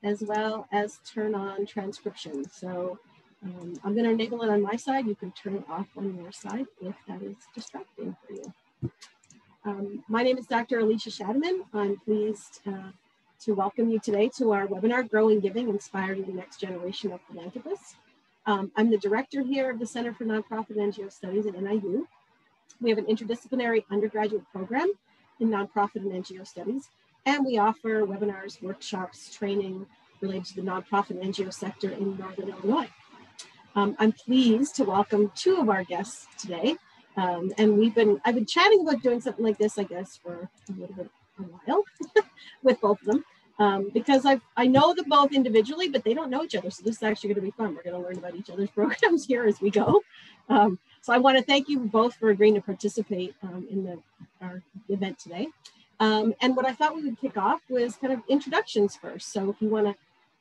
as well as turn on transcription. So I'm going to enable it on my side. You can turn it off on your side if that is distracting for you. My name is Dr. Alicia Shadaman. I'm pleased to welcome you today to our webinar, Growing Giving, Inspiring the Next Generation of Philanthropists. I'm the director here of the Center for Nonprofit and NGO Studies at NIU. We have an interdisciplinary undergraduate program in nonprofit and NGO studies, and we offer webinars, workshops, training related to the nonprofit and NGO sector in Northern Illinois. I'm pleased to welcome two of our guests today, and I've been chatting about doing something like this, I guess, for a while with both of them, because I know them both individually, but they don't know each other, so this is actually going to be fun. We're going to learn about each other's programs here as we go. So I want to thank you both for agreeing to participate in our event today. And what I thought we would kick off was kind of introductions first. So if you want to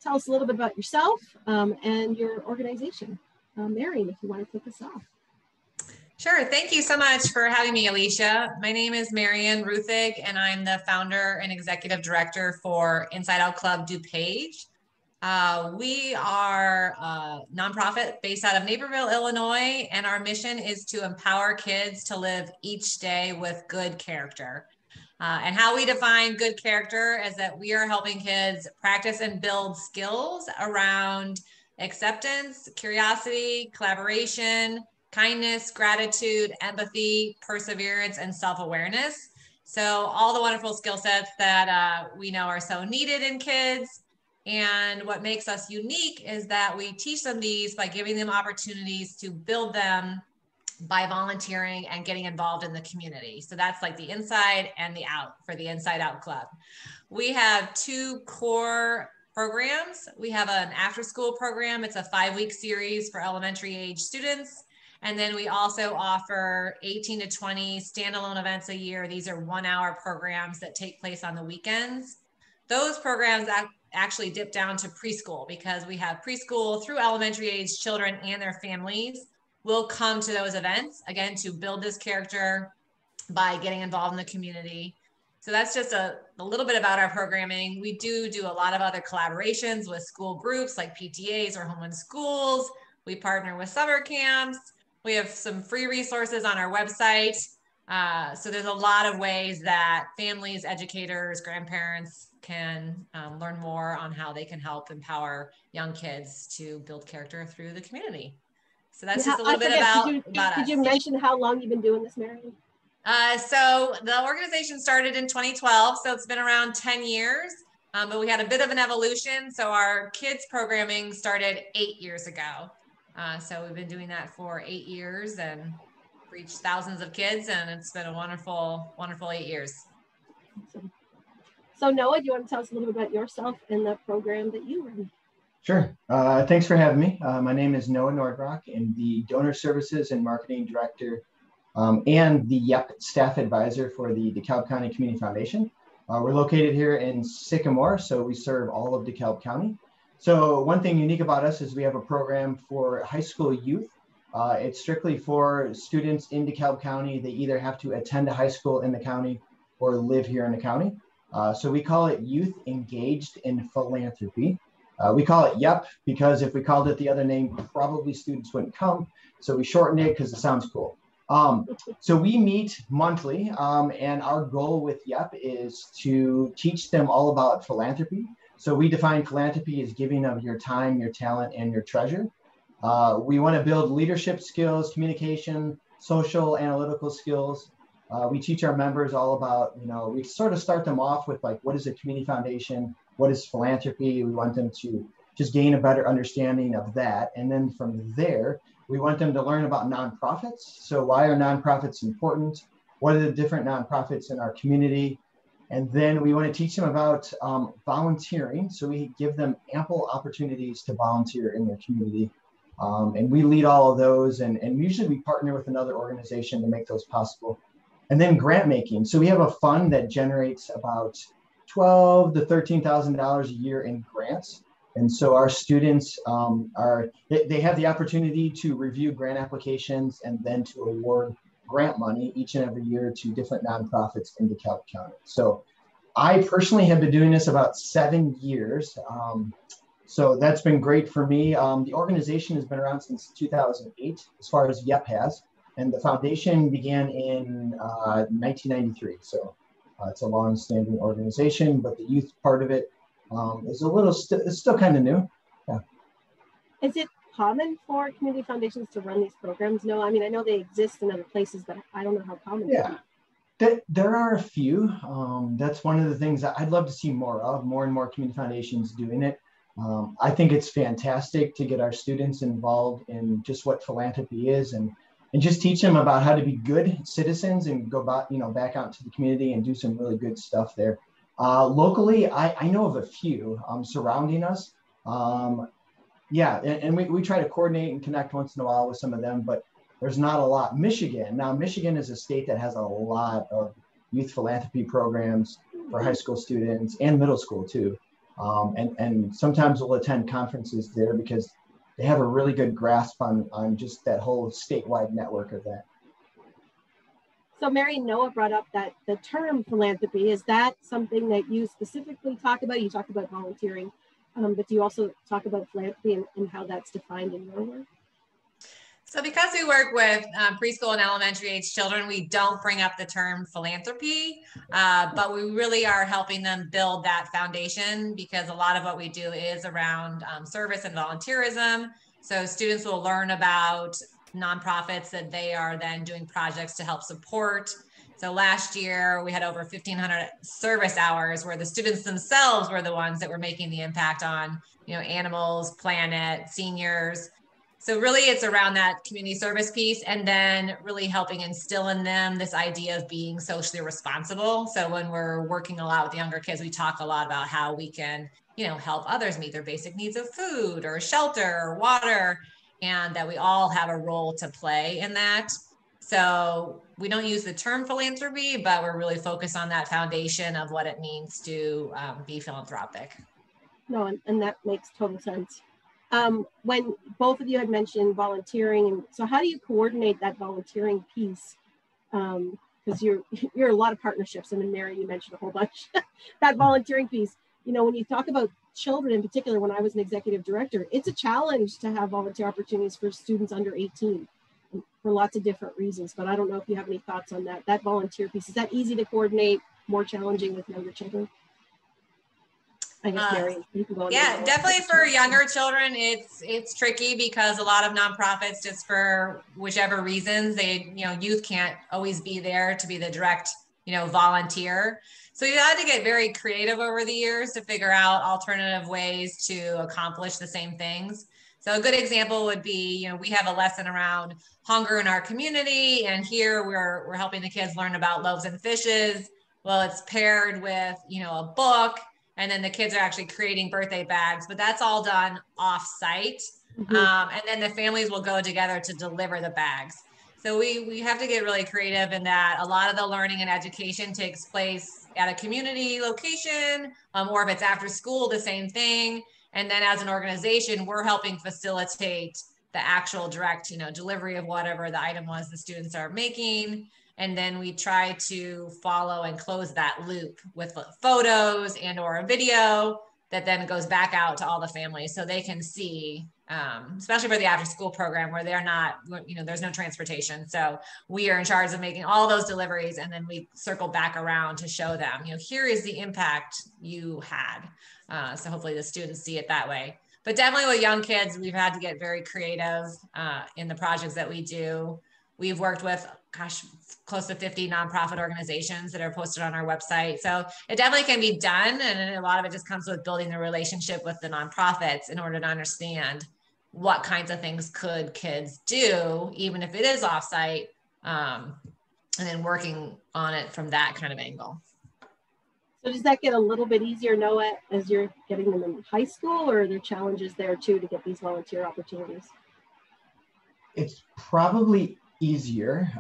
tell us a little bit about yourself and your organization. Marion, if you want to kick us off. Sure. Thank you so much for having me, Alicia. My name is Marion Ruth, and I'm the founder and executive director for Inside Out Club DuPage. We are a nonprofit based out of Naperville, Illinois, and our mission is to empower kids to live each day with good character. And how we define good character is that we are helping kids practice and build skills around acceptance, curiosity, collaboration, kindness, gratitude, empathy, perseverance, and self-awareness. So all the wonderful skill sets that we know are so needed in kids. And what makes us unique is that we teach them these by giving them opportunities to build them by volunteering and getting involved in the community. So that's like the inside and the out for the Inside Out Club. We have two core programs. We have an after-school program. It's a 5-week series for elementary age students. And then we also offer 18 to 20 standalone events a year. These are 1-hour programs that take place on the weekends. Those programs actually dip down to preschool because we have preschool through elementary age children and their families will come to those events, again, to build this character by getting involved in the community. So that's just a little bit about our programming. We do a lot of other collaborations with school groups like PTAs or home and schools. We partner with summer camps. We have some free resources on our website. So there's a lot of ways that families, educators, grandparents can learn more on how they can help empower young kids to build character through the community. So that's just a little bit about us. Did you mention how long you've been doing this, Marion? So the organization started in 2012, so it's been around 10 years, but we had a bit of an evolution. So our kids programming started 8 years ago. So we've been doing that for 8 years and reached thousands of kids, and it's been a wonderful, wonderful 8 years. Awesome. So Noah, do you want to tell us a little bit about yourself and the program that you run? Sure. Thanks for having me. My name is Noah Nordbrock. I'm the Donor Services and Marketing Director and the YEP Staff Advisor for the DeKalb County Community Foundation. We're located here in Sycamore, so we serve all of DeKalb County. So one thing unique about us is we have a program for high school youth. It's strictly for students in DeKalb County. They either have to attend a high school in the county or live here in the county. So we call it Youth Engaged in Philanthropy. We call it YEP because if we called it the other name, probably students wouldn't come. So we shortened it because it sounds cool. So we meet monthly, and our goal with YEP is to teach them all about philanthropy. So we define philanthropy as giving of your time, your talent, and your treasure. We want to build leadership skills, communication, social, analytical skills. We teach our members all about, we sort of start them off with like, what is a community foundation? What is philanthropy? We want them to just gain a better understanding of that. And then from there, we want them to learn about nonprofits. So why are nonprofits important? What are the different nonprofits in our community? And then we want to teach them about volunteering. So we give them ample opportunities to volunteer in their community. And we lead all of those. And usually we partner with another organization to make those possible. And then grant making. So we have a fund that generates about $12,000 to $13,000 a year in grants. And so our students they have the opportunity to review grant applications and then to award grant money each and every year to different nonprofits in DeKalb County. So I personally have been doing this about 7 years. So that's been great for me. The organization has been around since 2008, as far as YEP has. And the foundation began in 1993. So it's a long-standing organization, but the youth part of it is it's still kind of new. Yeah. Is it common for community foundations to run these programs? No, I mean, I know they exist in other places, but I don't know how common they are. There are a few. That's one of the things that I'd love to see more of, more and more community foundations doing it. I think it's fantastic to get our students involved in just what philanthropy is and just teach them about how to be good citizens and go back out into the community and do some really good stuff there. Locally, I know of a few surrounding us. And we try to coordinate and connect once in a while with some of them, but there's not a lot. Michigan is a state that has a lot of youth philanthropy programs for high school students and middle school too. And sometimes we'll attend conferences there because they have a really good grasp on just that whole statewide network of that. So Marion, Noah brought up that the term philanthropy, is that something that you specifically talk about? You talk about volunteering, but do you also talk about philanthropy and how that's defined in your work? So because we work with preschool and elementary age children, we don't bring up the term philanthropy, but we really are helping them build that foundation because a lot of what we do is around service and volunteerism. So students will learn about nonprofits that they are then doing projects to help support. So last year we had over 1,500 service hours where the students themselves were the ones that were making the impact on, animals, planet, seniors. So really it's around that community service piece and then really helping instill in them this idea of being socially responsible. So when we're working a lot with younger kids, we talk a lot about how we can, help others meet their basic needs of food or shelter or water, and that we all have a role to play in that. So we don't use the term philanthropy, but we're really focused on that foundation of what it means to be philanthropic. No, and that makes total sense. When both of you had mentioned volunteering, so how do you coordinate that volunteering piece? Because you're a lot of partnerships. I mean, Mary, you mentioned a whole bunch. That volunteering piece, when you talk about children in particular, when I was an executive director, it's a challenge to have volunteer opportunities for students under 18 for lots of different reasons. But I don't know if you have any thoughts on that volunteer piece. Is that easy to coordinate, more challenging with younger children? I guess Mary, you can go on. Yeah, definitely for younger children, it's tricky because a lot of nonprofits, just for whichever reasons, youth can't always be there to be the direct, volunteer. So you had to get very creative over the years to figure out alternative ways to accomplish the same things. So a good example would be, we have a lesson around hunger in our community, and here we're helping the kids learn about loaves and fishes. Well, it's paired with, a book. And then the kids are actually creating birthday bags, but that's all done off-site. Mm-hmm. And then the families will go together to deliver the bags. So we have to get really creative in that. A lot of the learning and education takes place at a community location, or if it's after school, the same thing. And then as an organization, we're helping facilitate the actual direct, delivery of whatever the item was the students are making. And then we try to follow and close that loop with photos and or a video that then goes back out to all the families so they can see, especially for the after school program where they're not, there's no transportation. So we are in charge of making all those deliveries, and then we circle back around to show them, here is the impact you had. So hopefully the students see it that way. But definitely with young kids, we've had to get very creative in the projects that we do. We've worked with, close to 50 nonprofit organizations that are posted on our website. So it definitely can be done. And a lot of it just comes with building the relationship with the nonprofits in order to understand what kinds of things could kids do, even if it is offsite, and then working on it from that kind of angle. So does that get a little bit easier, Noah, as you're getting them in high school, or are there challenges there too to get these volunteer opportunities? It's probably easier.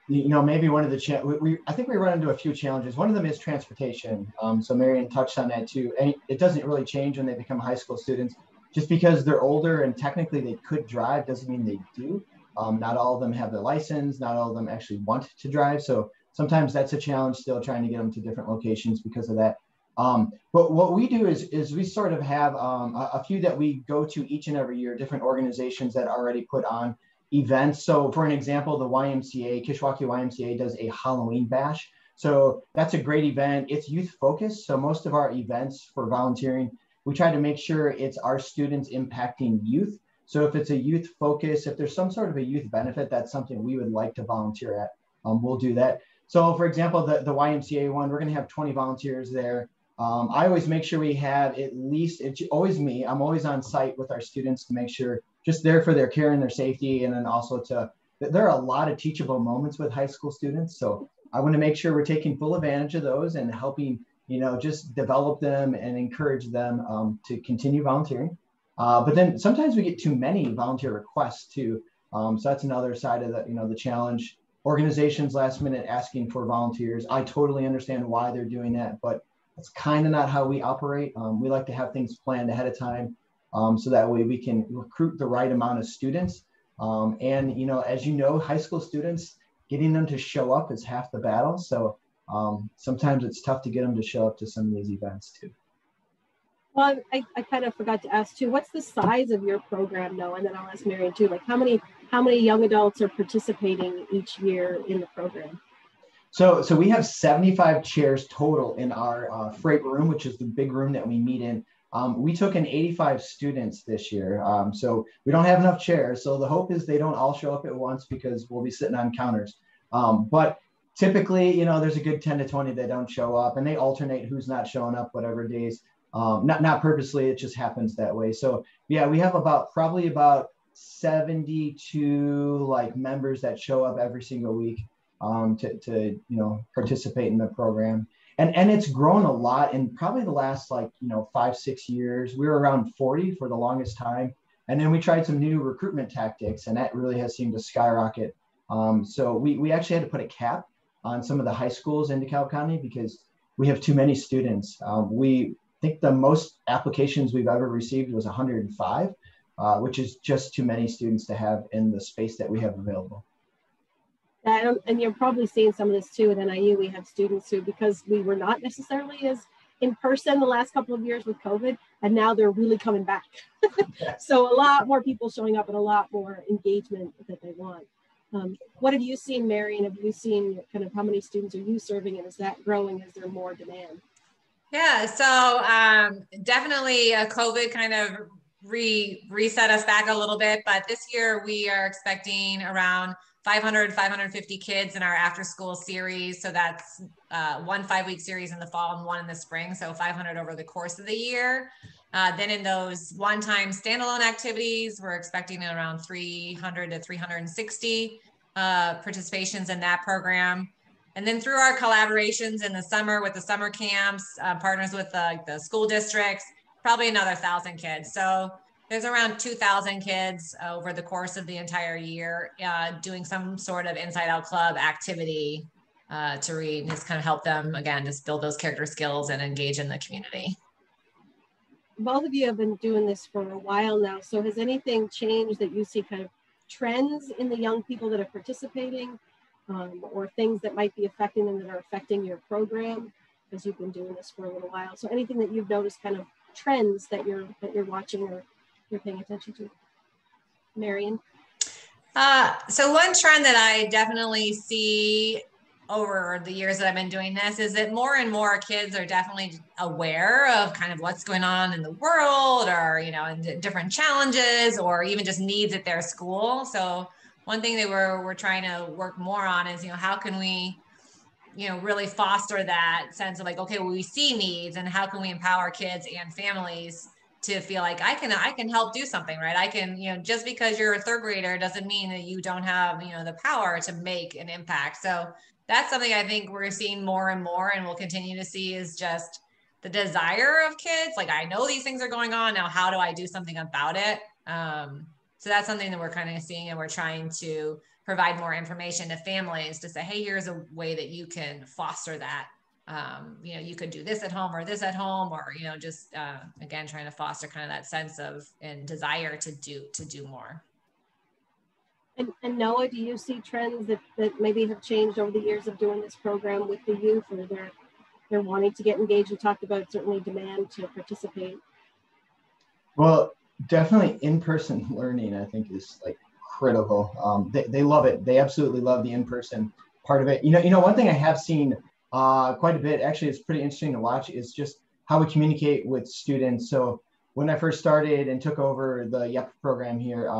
Maybe one of the I think we run into a few challenges. One of them is transportation. So Marion touched on that too. And it doesn't really change when they become high school students. Just because they're older and technically they could drive doesn't mean they do. Not all of them have their license. Not all of them actually want to drive. So sometimes that's a challenge still trying to get them to different locations because of that. But what we do is we sort of have a few that we go to each and every year, different organizations that already put on events. So for an example, the YMCA, Kishwaukee YMCA does a Halloween bash. So that's a great event. It's youth focused. So most of our events for volunteering, we try to make sure it's our students impacting youth. So if it's a youth focus, if there's some sort of a youth benefit, that's something we would like to volunteer at, we'll do that. So for example, the YMCA one, we're going to have 20 volunteers there. I always make sure we have at least, it's always me, I'm always on site with our students to make sure just there for their care and their safety. And then also there are a lot of teachable moments with high school students. So I want to make sure we're taking full advantage of those and helping, just develop them and encourage them to continue volunteering. But then sometimes we get too many volunteer requests too. So that's another side of the challenge. Organizations last minute asking for volunteers. I totally understand why they're doing that, but that's kind of not how we operate. We like to have things planned ahead of time so that way we can recruit the right amount of students. And, as you know, high school students, getting them to show up is half the battle. So sometimes it's tough to get them to show up to some of these events too. Well, I kind of forgot to ask too, what's the size of your program, Noah? And then I'll ask Marion too, like how many young adults are participating each year in the program? So we have 75 chairs total in our freight room, which is the big room that we meet in. We took in 85 students this year. So we don't have enough chairs. So the hope is they don't all show up at once because we'll be sitting on counters. But typically, there's a good 10 to 20 that don't show up and they alternate who's not showing up, whatever days. Not purposely, it just happens that way. So yeah, we have probably about 72 members that show up every single week to participate in the program. And it's grown a lot in probably the last 5-6 years. We were around 40 for the longest time. And then we tried some new recruitment tactics and that really has seemed to skyrocket. So we actually had to put a cap on some of the high schools in DeKalb County because we have too many students. We think the most applications we've ever received was 105, which is just too many students to have in the space that we have available. And you're probably seeing some of this too at NIU. We have students who, because we were not necessarily as in person the last couple of years with COVID, and now they're really coming back. So a lot more people showing up and a lot more engagement that they want. What have you seen, Marion? Have you seen kind of how many students are you serving, and is that growing? Is there more demand? Yeah, so definitely COVID kind of reset us back a little bit, but this year we are expecting around 550 kids in our after school series. So that's 1 5-week series in the fall and 1 in the spring. So 500 over the course of the year. Then in those one-time standalone activities, we're expecting around 300 to 360 participations in that program. And then through our collaborations in the summer with the summer camps, partners with the school districts, probably another 1,000 kids. So there's around 2,000 kids over the course of the entire year doing some sort of Inside Out Club activity to read and just kind of help them, again, just build those character skills and engage in the community. Both of you have been doing this for a while now. So has anything changed that you see kind of trends in the young people that are participating or things that might be affecting them that are affecting your program because you've been doing this for a little while? So anything that you've noticed kind of trends that you're watching or you're paying attention to? Marion? So one trend that I definitely see over the years that I've been doing this is that more and more kids are definitely aware of kind of what's going on in the world or, and different challenges or even just needs at their school. So one thing that we're trying to work more on is, how can we, really foster that sense of okay, well, we see needs and how can we empower kids and families to feel like I can help do something, right? I can, just because you're a third grader doesn't mean that you don't have, the power to make an impact. So that's something I think we're seeing more and more and we'll continue to see is just the desire of kids. I know these things are going on now. How do I do something about it? So that's something that we're kind of seeing and we're trying to provide more information to families to say, hey, here's a way that you can foster that. You could do this at home or this at home, or, just, again, trying to foster kind of that sense of and desire to do more. And Noah, do you see trends that maybe have changed over the years of doing this program with the youth, or they're wanting to get engaged? You talked about certainly demand to participate. Well, definitely in-person learning, I think, is like critical. They love it. They absolutely love the in-person part of it. One thing I have seen quite a bit, actually, it's pretty interesting to watch, is just how we communicate with students. So when I first started and took over the YEP program here,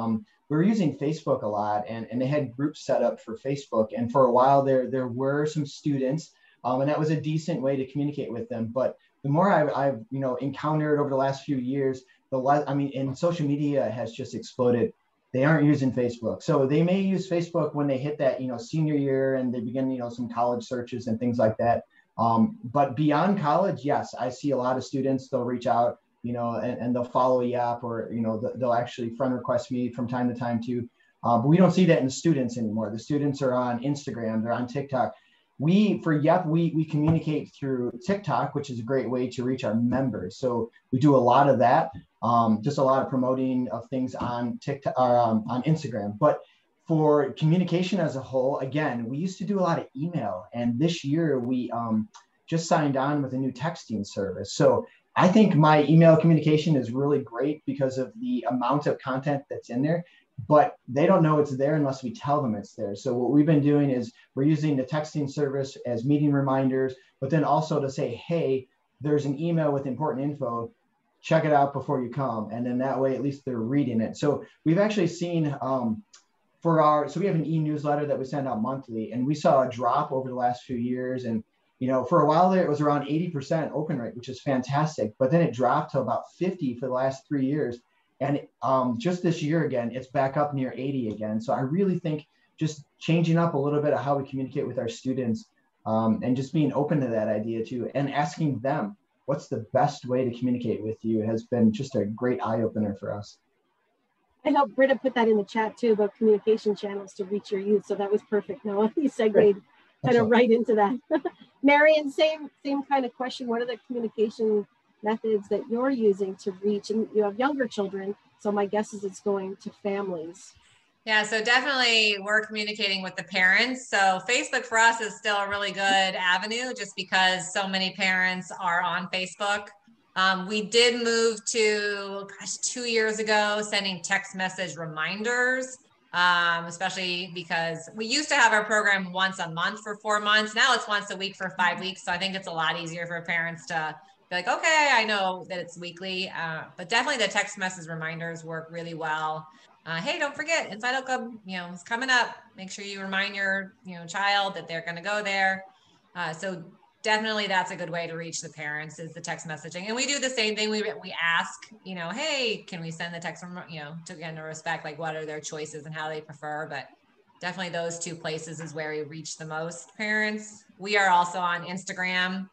we were using Facebook a lot, and they had groups set up for Facebook. And for a while there were some students, and that was a decent way to communicate with them. But the more I've encountered over the last few years, and social media has just exploded. They aren't using Facebook. So they may use Facebook when they hit that, senior year and they begin, some college searches and things like that. But beyond college, yes, I see a lot of students, they'll reach out, and they'll follow YEP, or, they'll actually friend request me from time to time too. But we don't see that in the students anymore. The students are on Instagram, they're on TikTok. For YEP, we communicate through TikTok, which is a great way to reach our members. So we do a lot of that, just a lot of promoting of things on TikTok or on Instagram. But for communication as a whole, again, we used to do a lot of email, and this year we just signed on with a new texting service. So I think my email communication is really great because of the amount of content that's in there, but they don't know it's there unless we tell them it's there. So what we've been doing is we're using the texting service as meeting reminders, but then also to say, hey, there's an email with important info, check it out before you come. And then that way, at least they're reading it. So we've actually seen so we have an e-newsletter that we send out monthly, and we saw a drop over the last few years. And for a while there, it was around 80% open rate, which is fantastic. But then it dropped to about 50 for the last 3 years. And just this year, again, it's back up near 80 again. So I really think just changing up a little bit of how we communicate with our students, and just being open to that idea too, and asking them, what's the best way to communicate with you, has been just a great eye-opener for us. I hope Britta put that in the chat too, about communication channels to reach your youth. So that was perfect, Noah. You segued kind of right into that. Marion, same kind of question. What are the communication methods that you're using to reach? And you have younger children, so my guess is it's going to families. Yeah, so definitely we're communicating with the parents. So Facebook for us is still a really good avenue, just because so many parents are on Facebook. We did move to, 2 years ago, sending text message reminders, especially because we used to have our program once a month for 4 months. Now it's once a week for 5 weeks. So I think it's a lot easier for parents to be like, okay, I know that it's weekly, but definitely the text message reminders work really well. Hey, don't forget, Inside Out Club, is coming up. Make sure you remind your, child that they're going to go there. So definitely that's a good way to reach the parents, is the text messaging. And we do the same thing. We ask, hey, can we send the text from, to respect, like, what are their choices and how they prefer. But definitely those two places is where we reach the most parents. We are also on Instagram.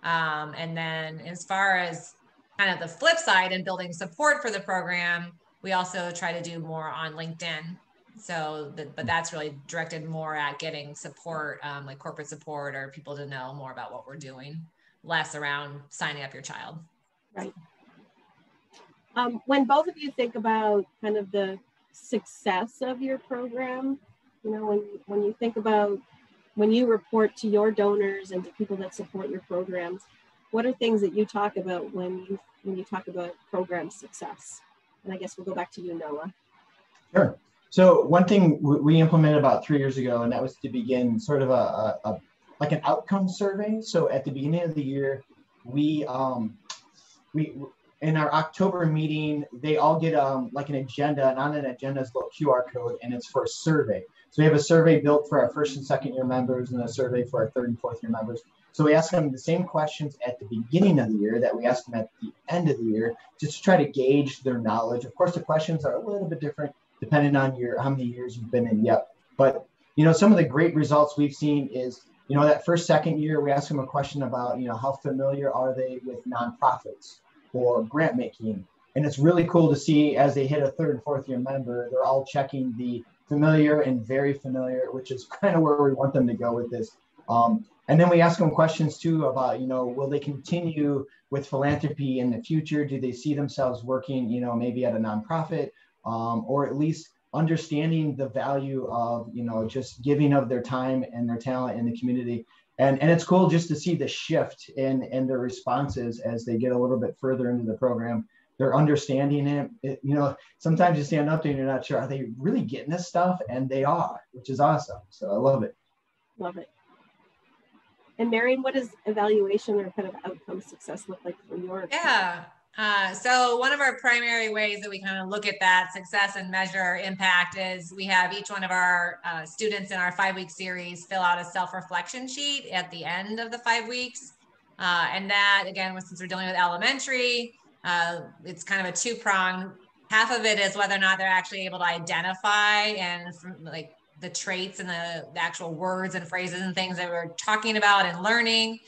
And then as far as kind of the flip side and building support for the program, we also try to do more on LinkedIn. So, but that's really directed more at getting support, like corporate support, or people to know more about what we're doing, less around signing up your child. Right. When both of you think about kind of the success of your program, when you think about, when you report to your donors and to people that support your programs, what are things that you talk about when you talk about program success? And I guess we'll go back to you, Noah. Sure. So one thing we implemented about 3 years ago, and that was to begin sort of like an outcome survey. So at the beginning of the year, we in our October meeting, they all get like an agenda, and on that agenda is a little QR code, and it's for a survey. So we have a survey built for our first and second year members, and a survey for our third and fourth year members. So we ask them the same questions at the beginning of the year that we ask them at the end of the year, just to try to gauge their knowledge. Of course, the questions are a little bit different depending on how many years you've been in YEP. But some of the great results we've seen is, that first, second year, we ask them a question about, how familiar are they with nonprofits or grant making. And it's really cool to see as they hit a third and fourth year member, they're all checking the familiar and very familiar, which is kind of where we want them to go with this. And then we ask them questions too about, will they continue with philanthropy in the future? Do they see themselves working, maybe at a nonprofit, or at least understanding the value of, you know, just giving of their time and their talent in the community. And it's cool just to see the shift in their responses as they get a little bit further into the program. They're understanding it. You know, sometimes you stand up there and you're not sure, are they really getting this stuff? And they are, which is awesome. So I love it. Love it. And Marion, what does evaluation or kind of outcome success look like for your? Yeah. So one of our primary ways that we kind of look at that success and measure impact is we have each one of our students in our 5-week series fill out a self-reflection sheet at the end of the 5 weeks. And that, again, since we're dealing with elementary, it's kind of a two-pronged. Half of it is whether or not they're actually able to identify and like the traits and the actual words and phrases and things that we're talking about and learning.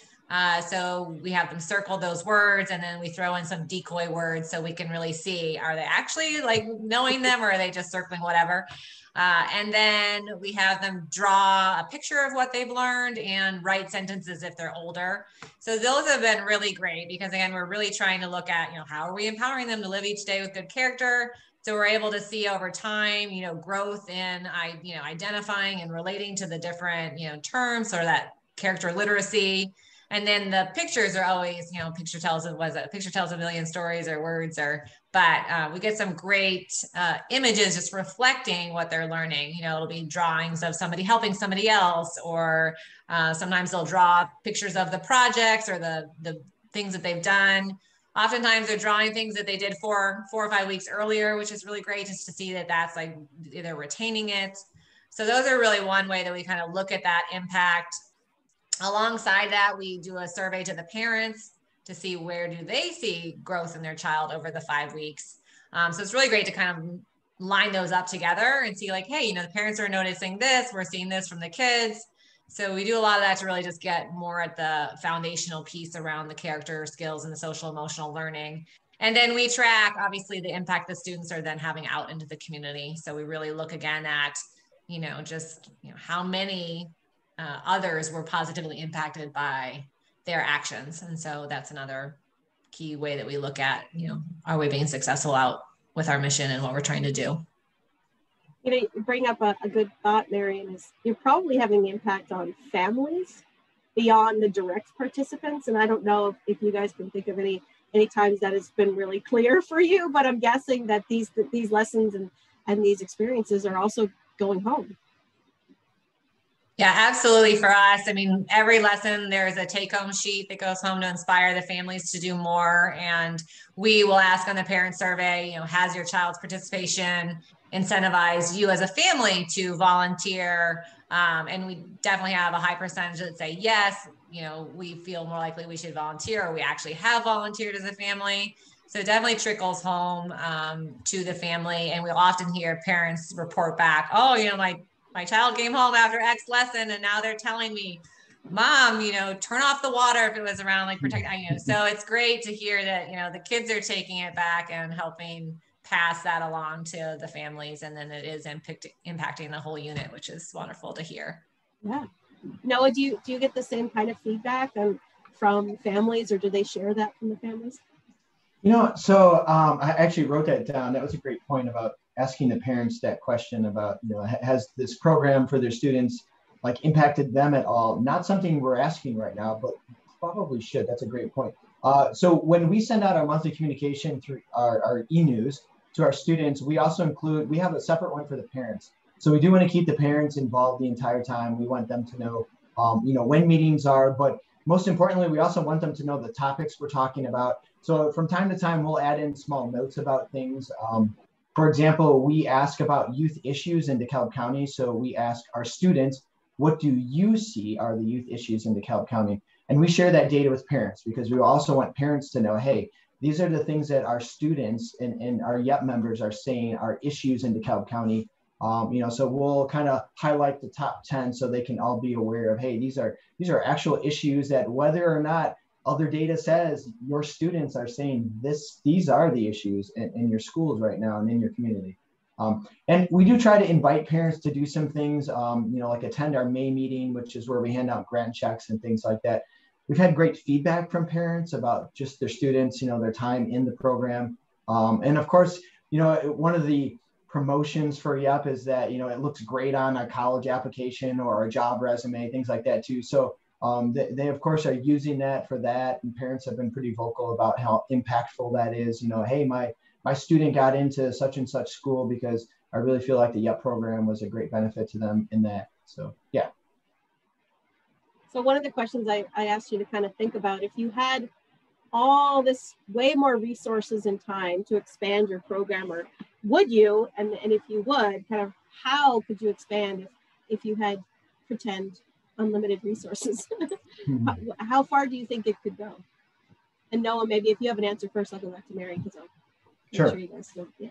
So we have them circle those words, and then we throw in some decoy words so we can really see, are they actually like knowing them, or are they just circling whatever? And then we have them draw a picture of what they've learned and write sentences if they're older. So those have been really great because, again, we're really trying to look at, you know, how are we empowering them to live each day with good character? So we're able to see over time, you know, growth in, you know, identifying and relating to the different, you know, terms, or that character literacy. And then the pictures are always, you know, picture tells a million stories or words, but we get some great images just reflecting what they're learning. You know, it'll be drawings of somebody helping somebody else, or sometimes they'll draw pictures of the projects or the things that they've done. Oftentimes they're drawing things that they did 4 or 5 weeks earlier, which is really great just to see that that's like they're retaining it. So those are really one way that we kind of look at that impact. Alongside that, we do a survey to the parents to see where do they see growth in their child over the 5 weeks. So it's really great to kind of line those up together and see like, hey, you know, the parents are noticing this, we're seeing this from the kids. So we do a lot of that to really just get more at the foundational piece around the character skills and the social emotional learning. And then we track, obviously, the impact the students are then having out into the community. So we really look again at, you know, just, you know, how many others were positively impacted by their actions. And so that's another key way that we look at, you know, are we being successful out with our mission and what we're trying to do? You know, you bring up a good thought, Marion, is you're probably having impact on families beyond the direct participants. And I don't know if you guys can think of any times that has been really clear for you, but I'm guessing that these lessons and these experiences are also going home. Yeah, absolutely. For us, I mean, every lesson, there's a take-home sheet that goes home to inspire the families to do more. And we will ask on the parent survey, you know, has your child's participation incentivized you as a family to volunteer? And we definitely have a high percentage that say, yes, you know, we feel more likely we should volunteer, or we actually have volunteered as a family. So it definitely trickles home to the family. And we'll often hear parents report back, oh, you know, my child came home after X lesson and now they're telling me, Mom, you know, turn off the water if it was around like protect, you know. So it's great to hear that, you know, the kids are taking it back and helping pass that along to the families. And then it is impacting the whole unit, which is wonderful to hear. Yeah. Noah, do you get the same kind of feedback from families, or do they share that from the families? You know, so I actually wrote that down. That was a great point about asking the parents that question about, you know, has this program for their students like impacted them at all? Not something we're asking right now, but probably should. That's a great point. So when we send out our monthly communication through our e-news to our students, we also we have a separate one for the parents. So we do want to keep the parents involved the entire time. We want them to know, you know, when meetings are, but most importantly, we also want them to know the topics we're talking about. So from time to time, we'll add in small notes about things. For example, we ask about youth issues in DeKalb County. So we ask our students, what do you see are the youth issues in DeKalb County? And we share that data with parents because we also want parents to know, hey, these are the things that our students and our YEP members are saying are issues in DeKalb County. You know, so we'll kind of highlight the top 10 so they can all be aware of, hey, these are actual issues that whether or not other data says your students are saying these are the issues in your schools right now and in your community. And we do try to invite parents to do some things, you know, like attend our May meeting, which is where we hand out grant checks and things like that. We've had great feedback from parents about just their students, you know, their time in the program. And of course, you know, one of the promotions for YEP is that, you know, it looks great on a college application or a job resume, things like that too. So they of course are using that for that, and parents have been pretty vocal about how impactful that is. You know, hey, my student got into such and such school because I really feel like the YEP program was a great benefit to them in that. So yeah. So one of the questions I asked you to kind of think about, if you had all this way more resources and time to expand your program, or would you, and if you would, kind of how could you expand if you had pretend unlimited resources? How far do you think it could go? And Noah, maybe if you have an answer first, I'll go back to Marion, because I'll sure you guys know. Yeah.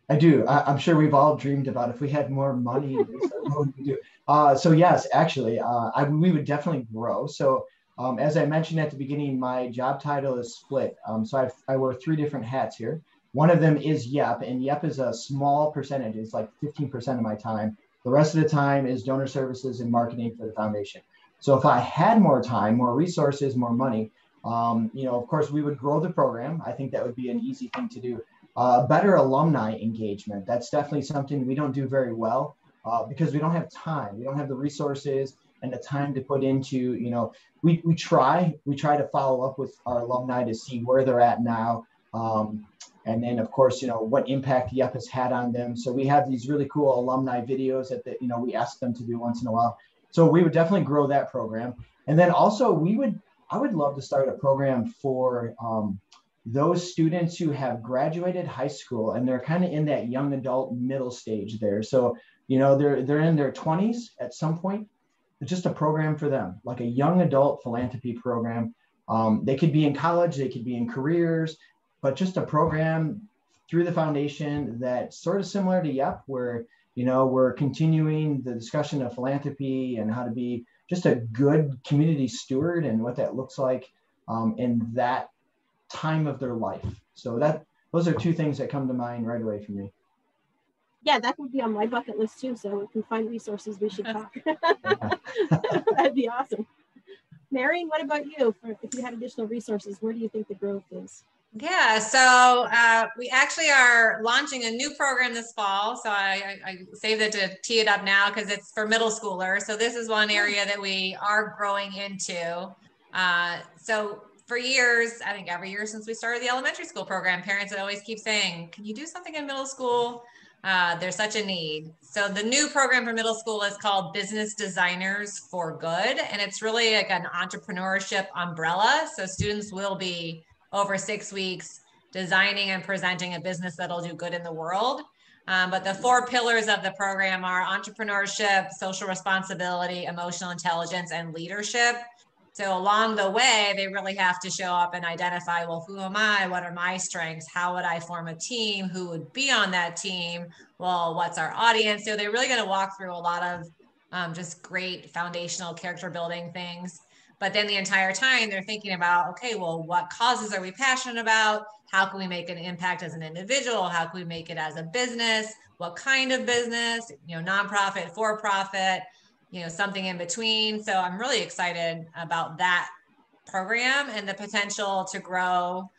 I do. I'm sure we've all dreamed about if we had more money, what would we do? So yes, actually, we would definitely grow. So as I mentioned at the beginning, my job title is split. So I wear 3 different hats here. One of them is YEP, and YEP is a small percentage. It's like 15% of my time. The rest of the time is donor services and marketing for the foundation. So if I had more time, more resources, more money, you know, of course, we would grow the program. I think that would be an easy thing to do. Better alumni engagement. That's definitely something we don't do very well because we don't have time. We don't have the resources and the time to put into, you know, we try to follow up with our alumni to see where they're at now. And then of course, you know, what impact YEP has had on them. So we have these really cool alumni videos that, you know, we ask them to do once in a while. So we would definitely grow that program. And then also I would love to start a program for those students who have graduated high school and they're kind of in that young adult middle stage there. So, you know, they're in their 20s at some point. It's just a program for them, like a young adult philanthropy program. They could be in college, they could be in careers, but just a program through the foundation that's sort of similar to YEP, where, you know, we're continuing the discussion of philanthropy and how to be just a good community steward and what that looks like in that time of their life. So those are 2 things that come to mind right away for me. Yeah, that would be on my bucket list too. So if we find resources, we should talk. That'd be awesome. Marion, what about you? If you had additional resources, where do you think the growth is? Yeah, so we actually are launching a new program this fall. So I saved it to tee it up now because it's for middle schoolers. So this is one area that we are growing into. So for years, I think every year since we started the elementary school program, parents would always keep saying, can you do something in middle school? There's such a need. So the new program for middle school is called Business Designers for Good. And it's really like an entrepreneurship umbrella. So students will be over 6 weeks designing and presenting a business that'll do good in the world. But the 4 pillars of the program are entrepreneurship, social responsibility, emotional intelligence, and leadership. So along the way, they really have to show up and identify, well, who am I? What are my strengths? How would I form a team? Who would be on that team? Well, what's our audience? So they're really going to walk through a lot of just great foundational character building things. But then the entire time they're thinking about, okay, well, what causes are we passionate about? How can we make an impact as an individual? How can we make it as a business? What kind of business? You know, nonprofit, for-profit, you know, something in between. So I'm really excited about that program and the potential to grow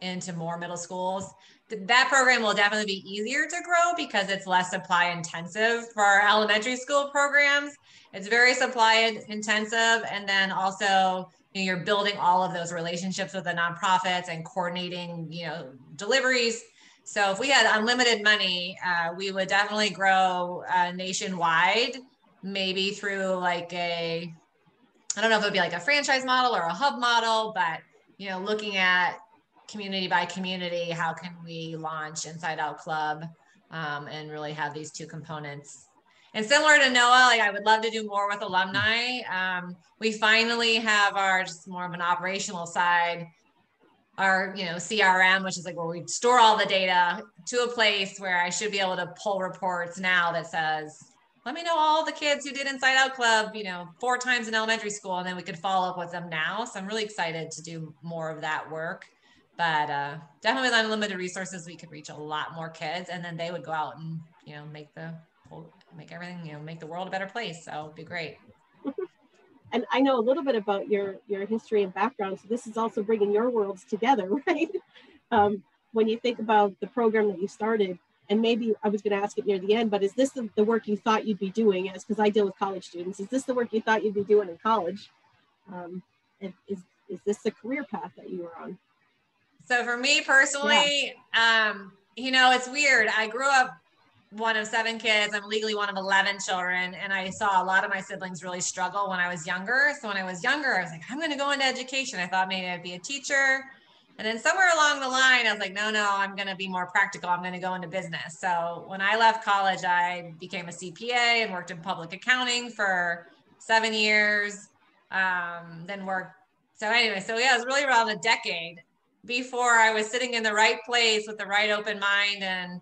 into more middle schools. That program will definitely be easier to grow because it's less supply intensive. For our elementary school programs, it's very supply intensive. And then also, you know, you're building all of those relationships with the nonprofits and coordinating, you know, deliveries. So if we had unlimited money, we would definitely grow nationwide, maybe through like I don't know if it would be like a franchise model or a hub model, but, you know, looking at community by community, how can we launch Inside Out Club and really have these 2 components. And similar to Noah, like I would love to do more with alumni. We finally have our just more of an operational side, our, you know, CRM, which is like where we store all the data, to a place where I should be able to pull reports now that says, let me know all the kids who did Inside Out Club, you know, 4 times in elementary school, and then we could follow up with them now. So I'm really excited to do more of that work. But definitely with unlimited resources, we could reach a lot more kids, and then they would go out and, you know, make everything, you know, make the world a better place. So it'd be great. And I know a little bit about your history and background. So this is also bringing your worlds together, right? when you think about the program that you started, and maybe I was going to ask it near the end, but is this the work you thought you'd be doing? As because I deal with college students, is this the work you thought you'd be doing in college? And is this the career path that you were on? So for me personally, you know, it's weird. I grew up one of 7 kids. I'm legally one of 11 children. And I saw a lot of my siblings really struggle when I was younger. So when I was younger, I was like, I'm going to go into education. I thought maybe I'd be a teacher. And then somewhere along the line, I was like, no, I'm going to be more practical. I'm going to go into business. So when I left college, I became a CPA and worked in public accounting for 7 years. Then worked. So anyway, so yeah, it was really around a decade before I was sitting in the right place with the right open mind and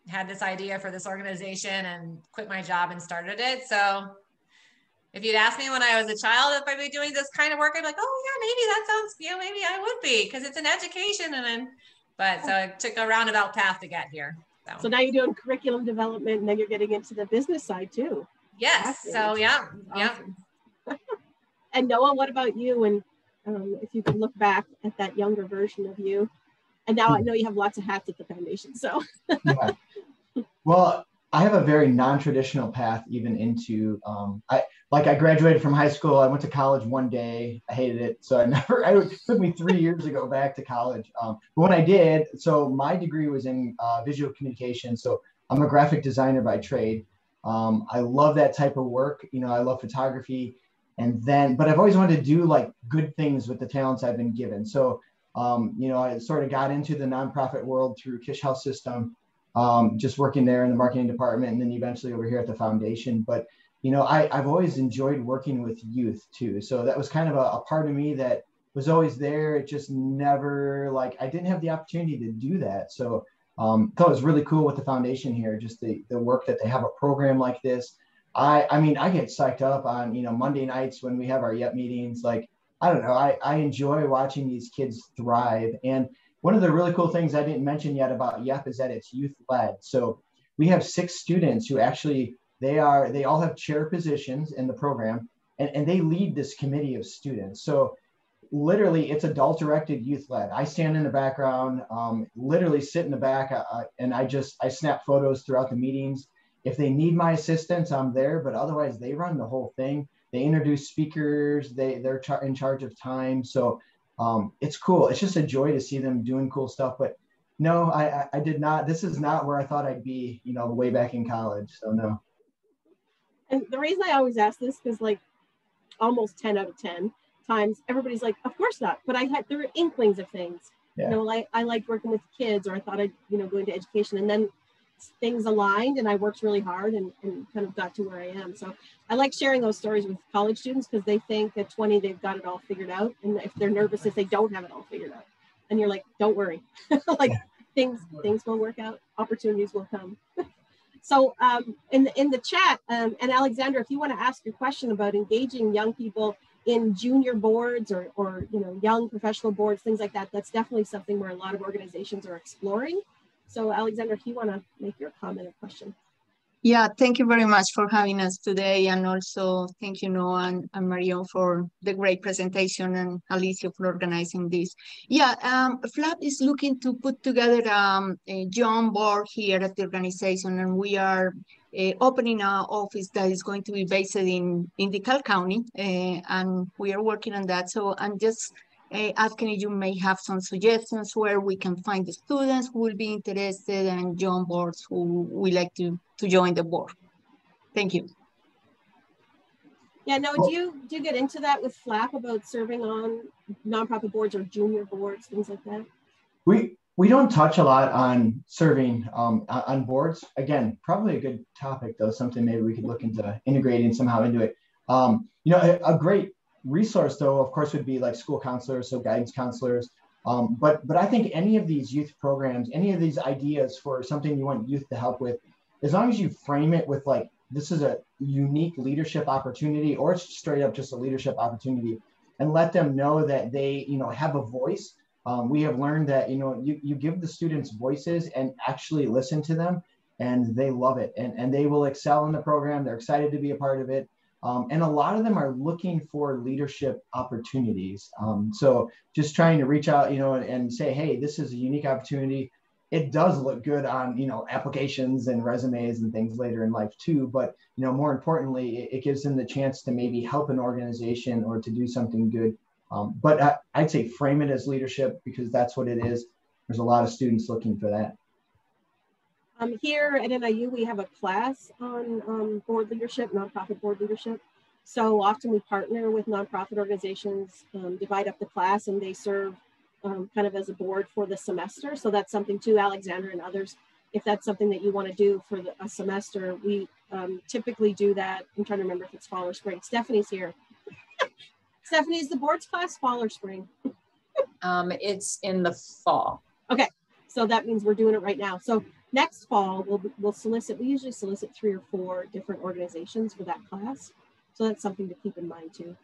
had this idea for this organization and quit my job and started it. So if you'd asked me when I was a child if I'd be doing this kind of work, I'd be like, oh yeah, maybe that sounds, you know, maybe I would be, because it's an education. And then, but so it took a roundabout path to get here. So now you're doing curriculum development, and then you're getting into the business side too. Yes. So yeah. Awesome. And Noah, what about you? And if you could look back at that younger version of you, and now I know you have lots of hats at the foundation. So yeah. Well, I have a very non-traditional path even into, I graduated from high school. I went to college one day. I hated it. So it took me 3 years to go back to college. But when I did, so my degree was in visual communication. So I'm a graphic designer by trade. I love that type of work. You know, I love photography. But I've always wanted to do like good things with the talents I've been given. So, you know, I sort of got into the nonprofit world through Kish Health System, just working there in the marketing department, and then eventually over here at the foundation. But, you know, I've always enjoyed working with youth too. So that was kind of a part of me that was always there. It just never, like, I didn't have the opportunity to do that. So thought it was really cool with the foundation here, just the work that they have a program like this. I mean, I get psyched up on, you know, Monday nights when we have our YEP meetings. Like, I don't know, I enjoy watching these kids thrive. And one of the really cool things I didn't mention yet about YEP is that it's youth led. So we have 6 students who actually, they all have chair positions in the program, and they lead this committee of students. So literally it's adult directed, youth led. I stand in the background, literally sit in the back, and I snap photos throughout the meetings. If they need my assistance, I'm there, but otherwise they run the whole thing. They introduce speakers, they're in charge of time. So it's cool. It's just a joy to see them doing cool stuff. But no, I did not, this is not where I thought I'd be, you know, way back in college. So no. And the reason I always ask this, because like almost 10 out of 10 times, everybody's like, of course not. But there were inklings of things. Yeah. You know, like I liked working with kids, or I thought I'd, you know, go into education, and then things aligned and I worked really hard and kind of got to where I am. So I like sharing those stories with college students, because they think at 20 they've got it all figured out, and if they're nervous if they don't have it all figured out, and you're like, don't worry. Like things will work out, opportunities will come. So in the chat, and Alexandra, if you want to ask your question about engaging young people in junior boards or you know, young professional boards, things like that, that's definitely something where a lot of organizations are exploring. So Alexandra, if you want to make your comment or question. Yeah, thank you very much for having us today. And also thank you, Noah and Marion, for the great presentation, and Alicia for organizing this. Yeah, FLAP is looking to put together a young board here at the organization, and we are opening an office that is going to be based in DeKalb County, and we are working on that. So I'm just asking if you may have some suggestions where we can find the students who will be interested, and young boards who would like to join the board. Thank you. Yeah, no, do you get into that with FLAP about serving on nonprofit boards or junior boards, things like that? We don't touch a lot on serving on boards. Again, probably a good topic though, something maybe we could look into integrating somehow into it. You know, a great resource though, of course, would be like school counselors, so guidance counselors. But I think any of these youth programs, any of these ideas for something you want youth to help with, as long as you frame it with like, this is a unique leadership opportunity, or it's straight up just a leadership opportunity, and let them know that they, you know, have a voice. We have learned that, you know, you give the students voices and actually listen to them, and they love it, and they will excel in the program. They're excited to be a part of it. And a lot of them are looking for leadership opportunities. So just trying to reach out, and say, hey, this is a unique opportunity. It does look good on, applications and resumes and things later in life too. But, more importantly, it gives them the chance to maybe help an organization or to do something good. But I'd say frame it as leadership, because that's what it is. There's a lot of students looking for that. Here at NIU, we have a class on board leadership, nonprofit board leadership. So often we partner with nonprofit organizations, divide up the class, and they serve kind of as a board for the semester. So that's something too, Alexander and others, if that's something that you want to do for a semester, we typically do that. I'm trying to remember if it's fall or spring. Stephanie's here. Stephanie, is the board's class fall or spring? It's in the fall. Okay, so that means we're doing it right now. So next fall, we'll solicit, we usually solicit 3 or 4 different organizations for that class. So that's something to keep in mind too.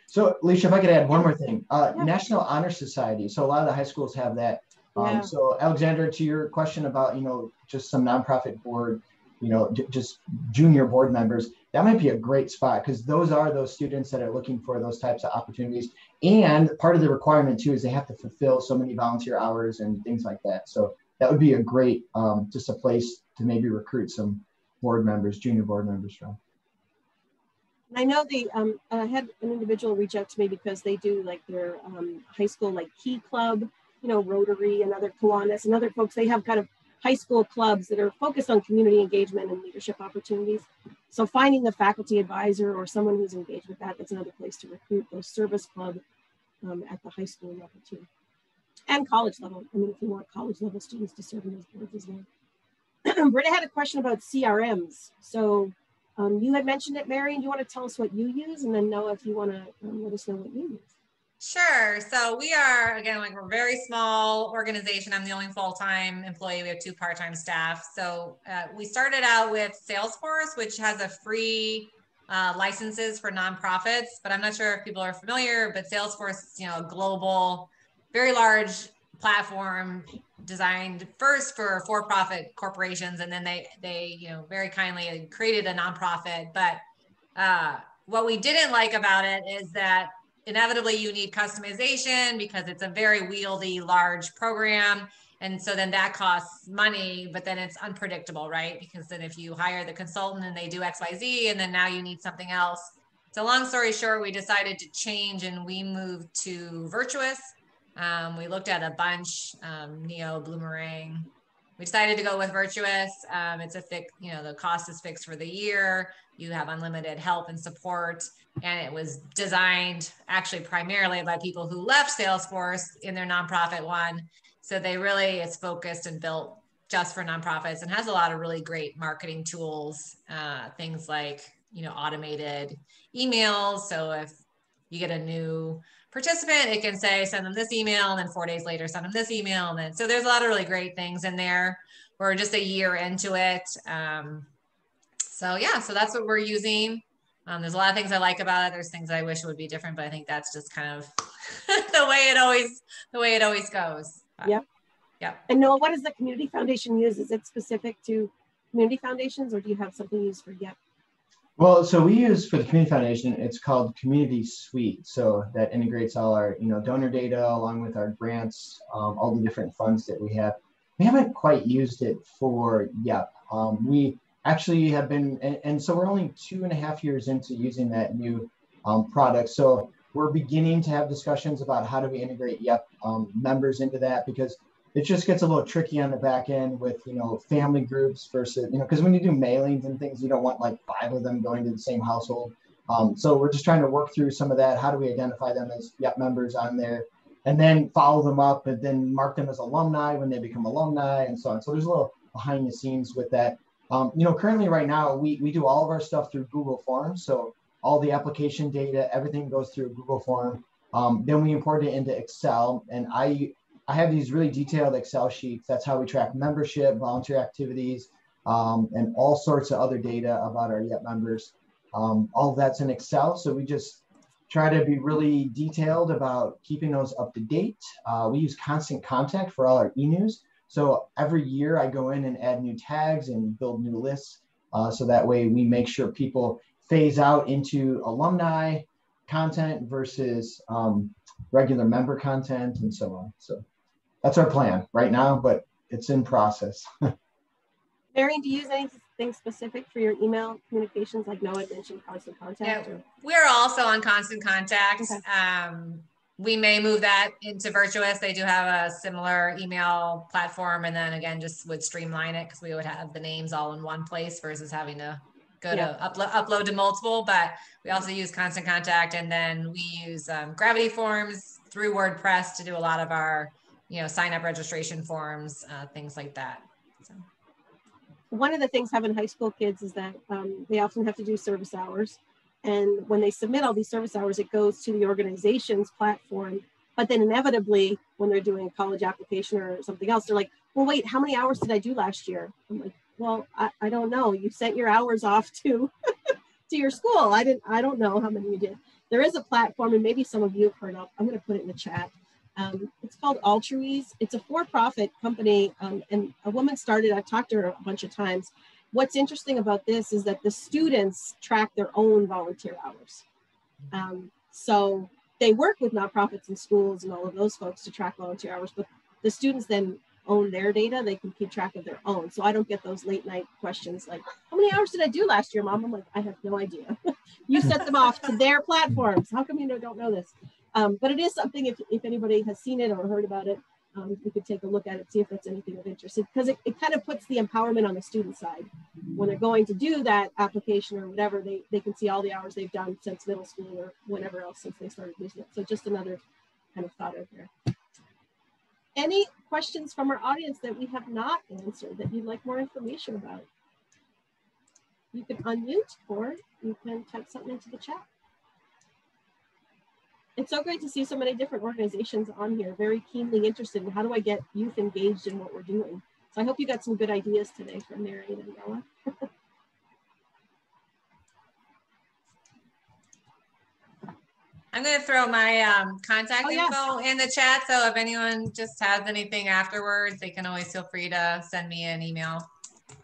So Alicia, if I could add one more thing, National Honor Society. So a lot of the high schools have that. So Alexander, to your question about, just some nonprofit board, just junior board members, that might be a great spot, because those are those students that are looking for those types of opportunities. And part of the requirement too is they have to fulfill so many volunteer hours and things like that. So that would be a great, just a place to maybe recruit some board members, junior board members from. I know I had an individual reach out to me because they do like their high school like Key Club, Rotary and other Kiwanis and other folks. They have kind of high school clubs that are focused on community engagement and leadership opportunities. So finding the faculty advisor or someone who's engaged with that's another place to recruit those service club at the high school level too. And college level. I mean, if you want college level students to serve in those boards as well. Britta had a question about CRMs. So you had mentioned it, Marion. Do you want to tell us what you use? And then Noah, if you want to let us know what you use. Sure. So we are, again, we're a very small organization. I'm the only full-time employee. We have 2 part-time staff. So we started out with Salesforce, which has a free licenses for nonprofits, but I'm not sure if people are familiar, but Salesforce is, a global, very large platform designed first for for-profit corporations, and then they very kindly created a nonprofit. But what we didn't like about it is that inevitably you need customization because it's a very wieldy, large program. And so then that costs money, but then it's unpredictable, right? Because then if you hire the consultant and they do X, Y, Z, and then now you need something else. So long story short, we decided to change and we moved to Virtuous. We looked at a bunch, Neo, Bloomerang. We decided to go with Virtuous. It's a the cost is fixed for the year. You have unlimited help and support. And it was designed actually primarily by people who left Salesforce in their nonprofit one. So it's focused and built just for nonprofits and has a lot of really great marketing tools, things like, automated emails. So if you get a new participant, it can say, send them this email, and then 4 days later, send them this email. And then, so there's a lot of really great things in there. We're just a year into it. So that's what we're using. There's a lot of things I like about it. There's things I wish would be different, but I think that's just kind of the way it always goes. Yeah. Yeah. And Noah, what does the community foundation use? Is it specific to community foundations, or do you have something used for YEP? Well, so we use for the community foundation, it's called Community Suite. So that integrates all our, donor data along with our grants, all the different funds that we have. We haven't quite used it for YEP. We actually have been, and so we're only 2.5 years into using that new product. So we're beginning to have discussions about how do we integrate YEP members into that, because it just gets a little tricky on the back end with, family groups versus, because when you do mailings and things, you don't want like 5 of them going to the same household. So we're just trying to work through some of that. How do we identify them as YEP members on there, and then follow them up and then mark them as alumni when they become alumni and so on. So there's a little behind the scenes with that. Currently right now, we do all of our stuff through Google Forms. So all the application data, everything goes through Google Form. Then we import it into Excel, and I have these really detailed Excel sheets. That's how we track membership, volunteer activities, and all sorts of other data about our YEP members. All of that's in Excel. So we just try to be really detailed about keeping those up to date. We use Constant Contact for all our e-news. So every year I go in and add new tags and build new lists. So that way we make sure people phase out into alumni content versus regular member content and so on. So that's our plan right now, but it's in process. Marion, do you use anything specific for your email communications, like Noah mentioned, constant contact? Yeah, we're also on constant contact. Okay. We may move that into Virtuous. They do have a similar email platform, and then again, just would streamline it because we would have the names all in one place versus having to go to upload to multiple. But we also use constant contact, and then we use Gravity Forms through WordPress to do a lot of our, sign up registration forms, things like that. So. One of the things having high school kids is that they often have to do service hours. And when they submit all these service hours, it goes to the organization's platform. But then inevitably, when they're doing a college application or something else, they're like, well, wait, how many hours did I do last year? I'm like, well, I don't know. You sent your hours off to your school. I don't know how many you did. There is a platform, and maybe some of you have heard of. I'm going to put it in the chat. It's called Altruise. It's a for-profit company, and a woman started. I've talked to her a bunch of times. What's interesting about this is that the students track their own volunteer hours. So they work with nonprofits and schools and all of those folks to track volunteer hours, but the students then own their data. They can keep track of their own. So I don't get those late night questions like, how many hours did I do last year, Mom? I'm like, I have no idea. You set them off to their platforms. How come you don't know this? But it is something, if anybody has seen it or heard about it, you could take a look at it, see if that's anything of interest, because it kind of puts the empowerment on the student side. When they're going to do that application or whatever, they can see all the hours they've done since middle school or whenever else since they started using it. So just another kind of thought out there. Any questions from our audience that we have not answered that you'd like more information about? You can unmute or you can type something into the chat. It's so great to see so many different organizations on here, very keenly interested in how do I get youth engaged in what we're doing. So I hope you got some good ideas today from Marion and Noah. I'm going to throw my contact info in the chat. So if anyone just has anything afterwards, they can always feel free to send me an email.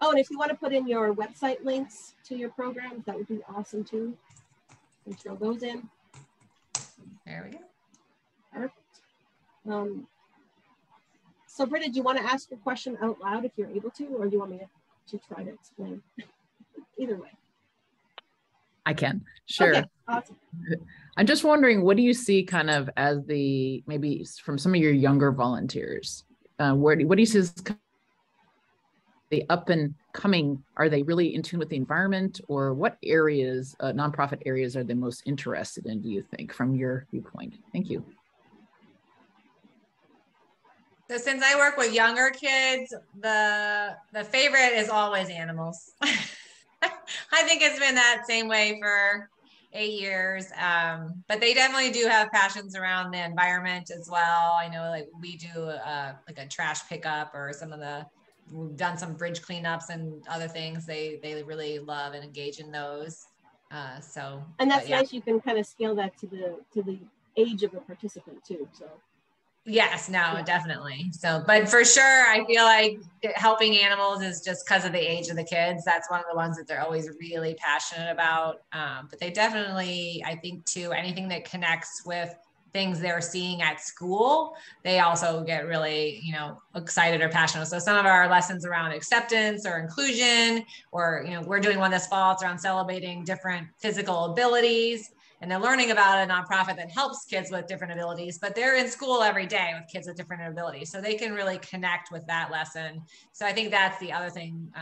Oh, and if you want to put in your website links to your programs, that would be awesome too. And throw those in. There we go. Perfect. So Britta, do you want to ask your question out loud if you're able to, or do you want me to try to explain? Either way. I can, sure. Okay, awesome. I'm just wondering, what do you see kind of as maybe from some of your younger volunteers? What do you see as the up and coming? Are they really in tune with the environment, or what areas, nonprofit areas, are they most interested in, do you think, from your viewpoint? Thank you. So since I work with younger kids, the favorite is always animals. I think it's been that same way for 8 years, but they definitely do have passions around the environment as well. I know, like, we do like a trash pickup, or we've done some bridge cleanups and other things. They really love and engage in those. And that's nice. You can kind of scale that to the age of the participant too. So. Yes, no, definitely. So, but for sure, I feel like helping animals is just because of the age of the kids. That's one of the ones that they're always really passionate about. But they definitely, I think too, anything that connects with things they're seeing at school, they also get really, excited or passionate. So some of our lessons around acceptance or inclusion, or, we're doing one this fall, it's around celebrating different physical abilities. And they're learning about a nonprofit that helps kids with different abilities, but they're in school every day with kids with different abilities. So they can really connect with that lesson. So I think that's the other thing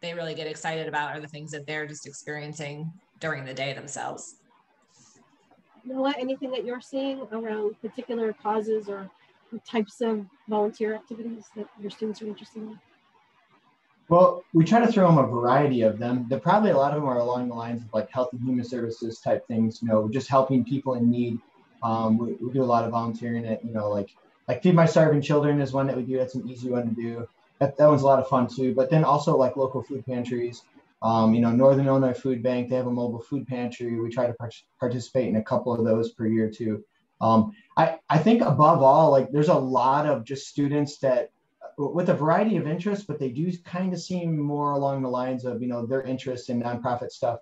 they really get excited about, are the things that they're just experiencing during the day themselves. Noah, anything that you're seeing around particular causes or types of volunteer activities that your students are interested in? Well, we try to throw them a variety of them. Probably a lot of them are along the lines of like health and human services type things, just helping people in need. We do a lot of volunteering at, like Feed My Starving Children is one that we do. That's an easy one to do. That one's a lot of fun too. But then also like local food pantries, Northern Illinois Food Bank, they have a mobile food pantry. We try to participate in a couple of those per year too. I think above all, like there's a lot of just students that, with a variety of interests, but they do kind of seem more along the lines of, their interest in nonprofit stuff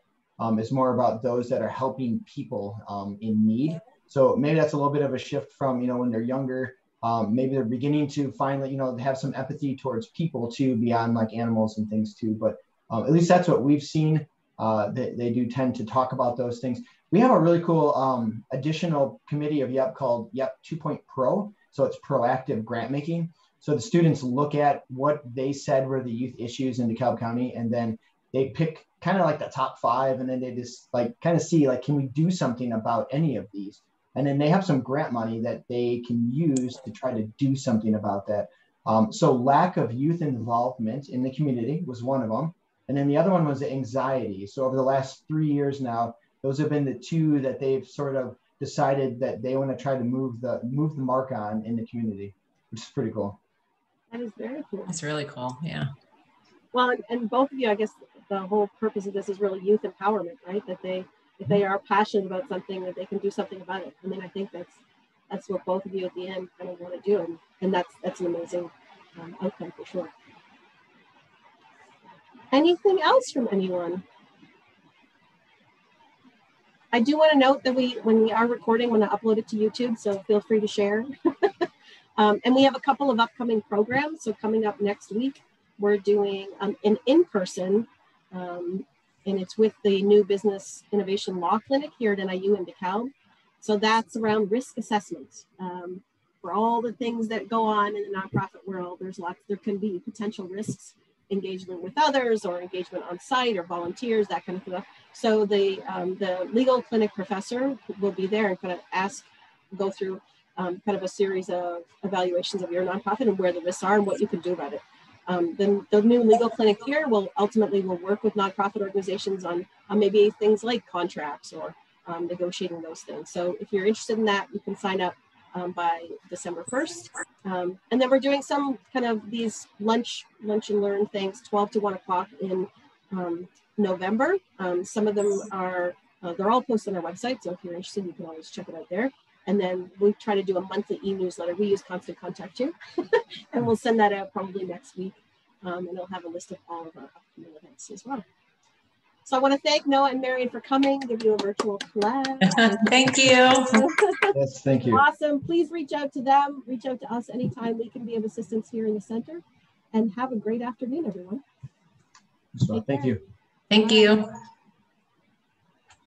is more about those that are helping people in need. So maybe that's a little bit of a shift from, when they're younger, maybe they're beginning to finally, have some empathy towards people too, beyond like animals and things too. But at least that's what we've seen. They do tend to talk about those things. We have a really cool additional committee of YEP called YEP 2.0 Pro. So it's proactive grant making. So the students look at what they said were the youth issues in DeKalb County, and then they pick kind of like the top 5, and then they just like kind of see like, can we do something about any of these? And then they have some grant money that they can use to try to do something about that. So lack of youth involvement in the community was one of them. And then the other one was anxiety. So over the last 3 years now, those have been the 2 that they've sort of decided that they want to try to move the mark on in the community, which is pretty cool. That is very cool. That's really cool. Yeah. Well, and both of you, I guess the whole purpose of this is really youth empowerment, right? That if they are passionate about something, that they can do something about it. I mean, I think that's what both of you at the end kind of want to do, and that's an amazing outcome for sure. Anything else from anyone? I do want to note that when we are recording, we're going to upload it to YouTube, so feel free to share. And we have a couple of upcoming programs. So coming up next week, we're doing an in-person, and it's with the new Business Innovation Law Clinic here at NIU in DeKalb. So that's around risk assessment. For all the things that go on in the nonprofit world, there can be potential risks, engagement with others or engagement on site or volunteers, that kind of stuff. So the legal clinic professor will be there and kind of go through kind of a series of evaluations of your nonprofit and where the risks are and what you can do about it. Then the new legal clinic here will work with nonprofit organizations on maybe things like contracts or negotiating those things. So if you're interested in that, you can sign up by December 1st. And then we're doing some kind of these lunch and learn things, 12 to 1 o'clock in November. Some of them are, they're all posted on our website. So if you're interested, you can always check it out there. And then we try to do a monthly e-newsletter. We use Constant Contact too. And we'll send that out probably next week. And it'll have a list of all of our upcoming events as well. So I want to thank Noah and Marion for coming, give you a virtual class. Thank you. Yes, thank you. Awesome. Please reach out to them. Reach out to us anytime we can be of assistance here in the center. And have a great afternoon, everyone. So, thank you. Thank you.